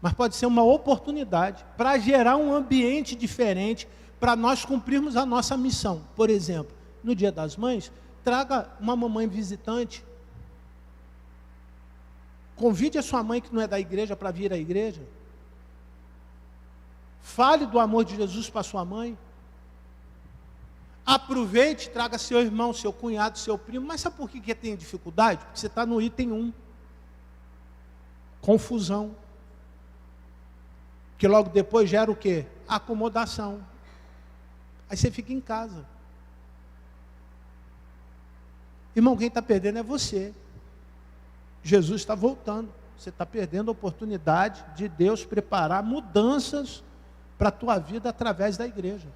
Mas pode ser uma oportunidade para gerar um ambiente diferente, para nós cumprirmos a nossa missão. Por exemplo, no Dia das Mães, traga uma mamãe visitante. Convide a sua mãe que não é da igreja para vir à igreja. Fale do amor de Jesus para sua mãe. Aproveite, traga seu irmão, seu cunhado, seu primo. Mas sabe por que tem dificuldade? Porque você está no item 1. Confusão. Que logo depois gera o quê? Acomodação. Aí você fica em casa. Irmão, quem está perdendo é você. Jesus está voltando. Você está perdendo a oportunidade de Deus preparar mudanças para a tua vida através da igreja.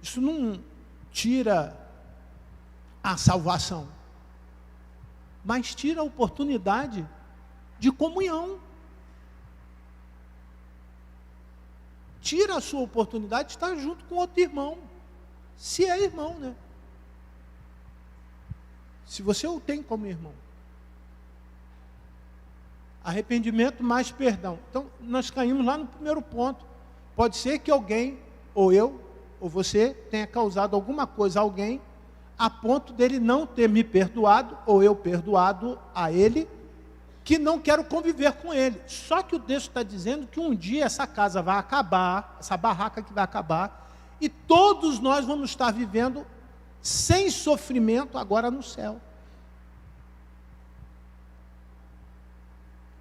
Isso não tira a salvação, mas tira a oportunidade de comunhão. Tira a sua oportunidade de estar junto com outro irmão, se é irmão, né? Se você o tem como irmão. Arrependimento mais perdão. Então, nós caímos lá no primeiro ponto. Pode ser que alguém, ou eu, ou você, tenha causado alguma coisa a alguém, a ponto dele não ter me perdoado, ou eu perdoado a ele, que não quero conviver com ele. Só que o texto está dizendo que um dia essa casa vai acabar, essa barraca que vai acabar, E todos nós vamos estar vivendo sem sofrimento agora no céu.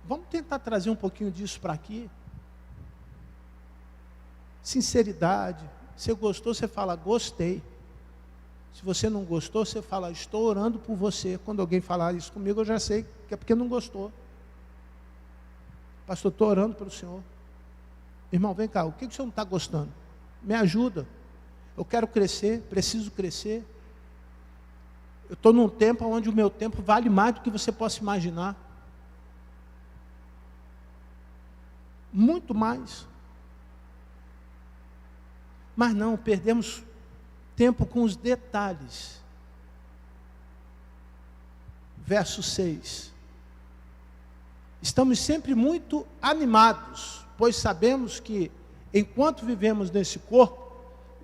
Vamos tentar trazer um pouquinho disso para aqui. Sinceridade. Se gostou, você fala, gostei. Se você não gostou, você fala, estou orando por você. Quando alguém falar isso comigo, eu já sei que é porque não gostou. Pastor, estou orando pelo senhor. Irmão, vem cá, o que o senhor não está gostando? Me ajuda. Eu quero crescer, preciso crescer. Eu estou num tempo onde o meu tempo vale mais do que você possa imaginar. Muito mais. Mas não, perdemos tempo com os detalhes. Verso 6. Estamos sempre muito animados, pois sabemos que, enquanto vivemos nesse corpo,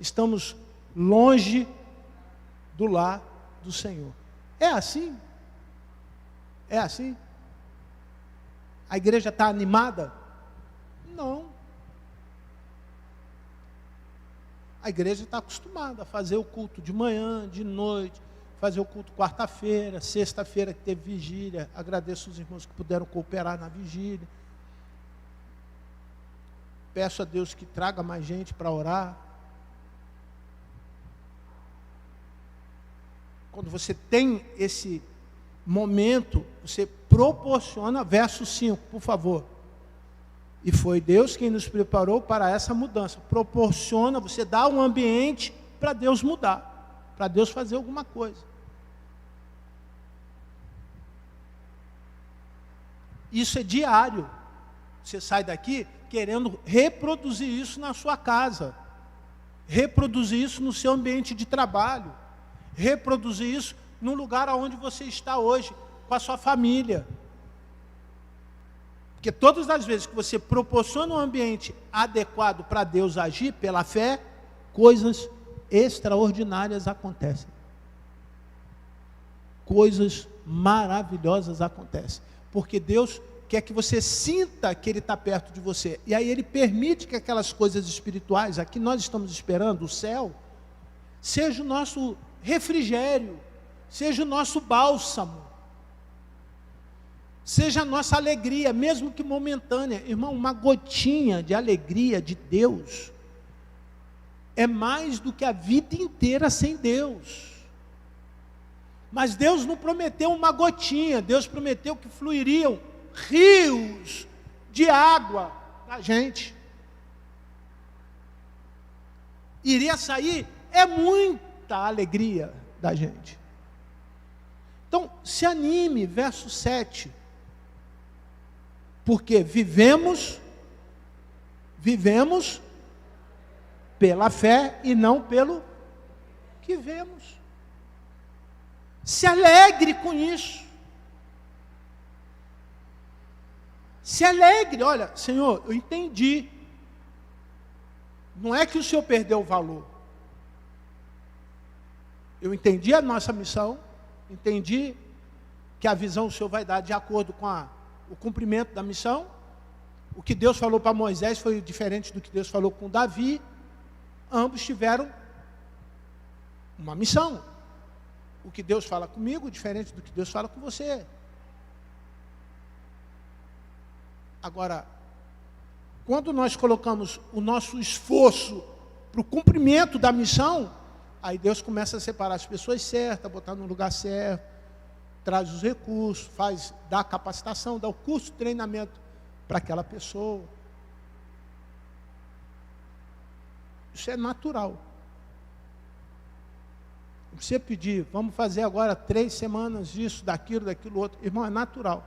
estamos longe do lar do Senhor. É assim? É assim? A igreja está animada? Não. A igreja está acostumada a fazer o culto de manhã, de noite, fazer o culto quarta-feira, sexta-feira que teve vigília. Agradeço os irmãos que puderam cooperar na vigília. Peço a Deus que traga mais gente para orar. Quando você tem esse momento, você proporciona, verso 5, por favor. E foi Deus quem nos preparou para essa mudança. Proporciona, você dá um ambiente para Deus mudar, para Deus fazer alguma coisa. Isso é diário. Você sai daqui querendo reproduzir isso na sua casa, reproduzir isso no seu ambiente de trabalho, reproduzir isso no lugar onde você está hoje, com a sua família. Porque todas as vezes que você proporciona um ambiente adequado para Deus agir pela fé, coisas extraordinárias acontecem. Coisas maravilhosas acontecem. Porque Deus quer que você sinta que Ele está perto de você. E aí Ele permite que aquelas coisas espirituais, aqui nós estamos esperando, o céu, seja o nosso refrigério, seja o nosso bálsamo, seja a nossa alegria, mesmo que momentânea. Irmão, uma gotinha de alegria de Deus é mais do que a vida inteira sem Deus. Mas Deus não prometeu uma gotinha, Deus prometeu que fluiriam rios de água da gente. Iria sair muita alegria da gente. Então, se anime, verso 7. Porque vivemos pela fé e não pelo que vemos. Se alegre com isso. Se alegre, olha, Senhor, eu entendi. Não é que o Senhor perdeu o valor. Eu entendi a nossa missão, entendi que a visão o Senhor vai dar de acordo com o cumprimento da missão. O que Deus falou para Moisés foi diferente do que Deus falou com Davi. Ambos tiveram uma missão. O que Deus fala comigo, diferente do que Deus fala com você. Agora, quando nós colocamos o nosso esforço para o cumprimento da missão, aí Deus começa a separar as pessoas certas, botar no lugar certo, traz os recursos, dá a capacitação, dá o curso de treinamento para aquela pessoa. Isso é natural. Não precisa pedir, vamos fazer agora 3 semanas disso, daquilo outro. Irmão, é natural.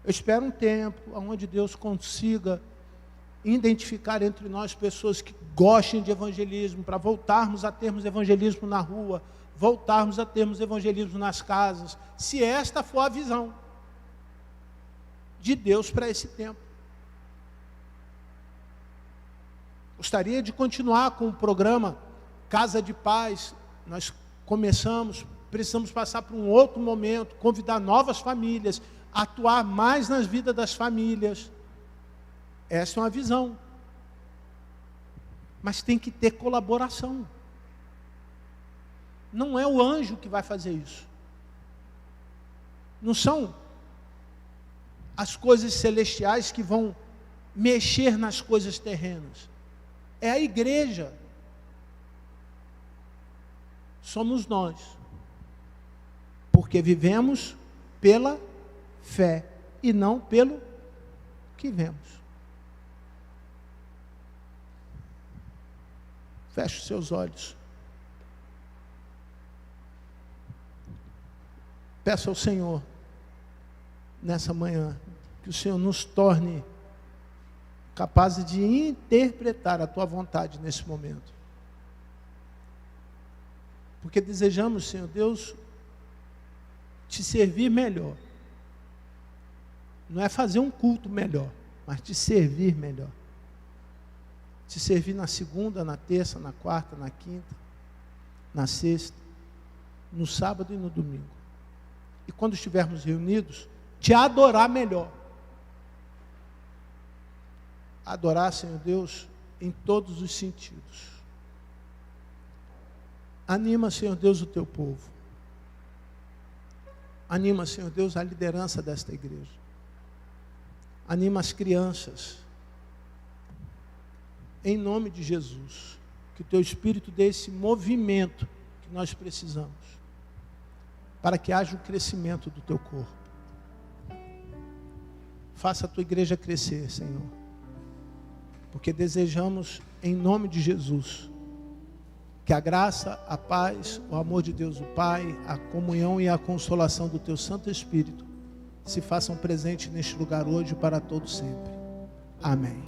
Eu espero um tempo onde Deus consiga identificar entre nós pessoas que gostem de evangelismo, para voltarmos a termos evangelismo na rua, voltarmos a termos evangelismo nas casas, se esta for a visão de Deus para esse tempo. Gostaria de continuar com o programa Casa de Paz. Nós começamos, precisamos passar por um outro momento, convidar novas famílias, atuar mais nas vidas das famílias. Essa é uma visão. Mas tem que ter colaboração. Não é o anjo que vai fazer isso. Não são as coisas celestiais que vão mexer nas coisas terrenas. É a igreja. Somos nós. Porque vivemos pela fé e não pelo que vemos. Feche os seus olhos. Peço ao Senhor, nessa manhã, que o Senhor nos torne capazes de interpretar a Tua vontade nesse momento. Porque desejamos, Senhor Deus, te servir melhor. Não é fazer um culto melhor, mas te servir melhor. Te servir na segunda, na terça, na quarta, na quinta, na sexta, no sábado e no domingo. E quando estivermos reunidos, te adorar melhor. Adorar, Senhor Deus, em todos os sentidos. Anima, Senhor Deus, o teu povo. Anima, Senhor Deus, a liderança desta igreja. Anima as crianças. Em nome de Jesus. Que o teu Espírito dê esse movimento que nós precisamos. Para que haja o crescimento do teu corpo. Faça a tua igreja crescer, Senhor. Porque desejamos, em nome de Jesus, que a graça, a paz, o amor de Deus o Pai, a comunhão e a consolação do teu Santo Espírito se façam presentes neste lugar hoje para todo sempre. Amém.